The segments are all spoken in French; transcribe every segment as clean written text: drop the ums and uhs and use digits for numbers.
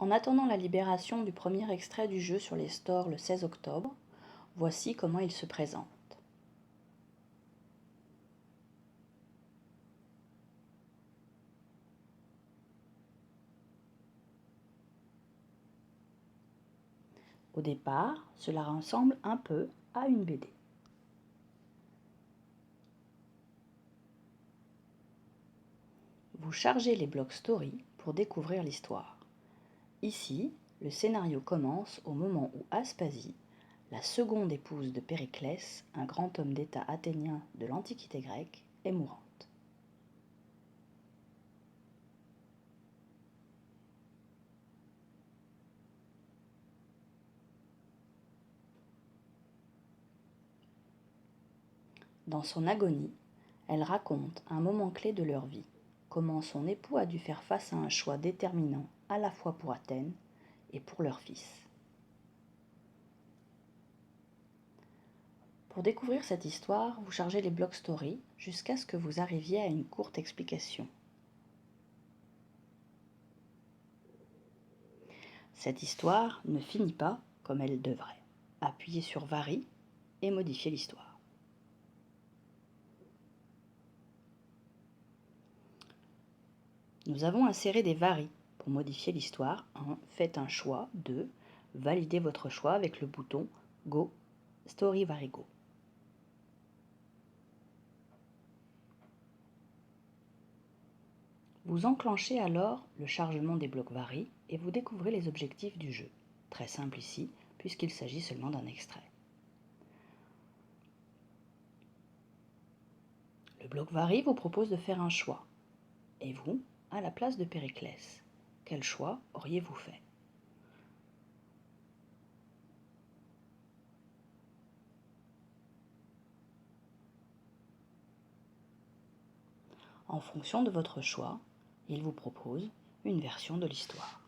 En attendant la libération du premier extrait du jeu sur les stores le 16 octobre, voici comment il se présente. Au départ, cela ressemble un peu à une BD. Vous chargez les blocs story pour découvrir l'histoire. Ici, le scénario commence au moment où Aspasie, la seconde épouse de Périclès, un grand homme d'État athénien de l'Antiquité grecque, est mourante. Dans son agonie, elle raconte un moment clé de leur vie, comment son époux a dû faire face à un choix déterminant à la fois pour Athènes et pour leur fils. Pour découvrir cette histoire, vous chargez les blocs story jusqu'à ce que vous arriviez à une courte explication. Cette histoire ne finit pas comme elle devrait. Appuyez sur Varie et modifiez l'histoire. Nous avons inséré des varies pour modifier l'histoire. Faites un choix. 2. Validez votre choix avec le bouton Go, Story Vary Go. Vous enclenchez alors le chargement des blocs varies et vous découvrez les objectifs du jeu. Très simple ici, puisqu'il s'agit seulement d'un extrait. Le bloc varie vous propose de faire un choix. Et vous, à la place de Périclès, quel choix auriez-vous fait ? En fonction de votre choix, il vous propose une version de l'histoire.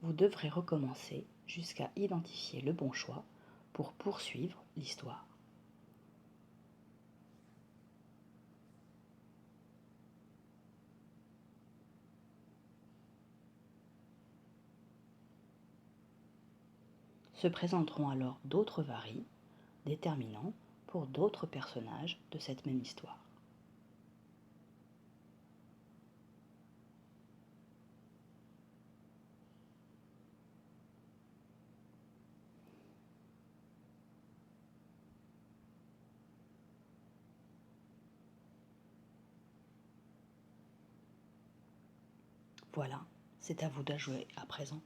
Vous devrez recommencer jusqu'à identifier le bon choix pour poursuivre l'histoire. Se présenteront alors d'autres varies déterminants pour d'autres personnages de cette même histoire. Voilà, c'est à vous de jouer à présent.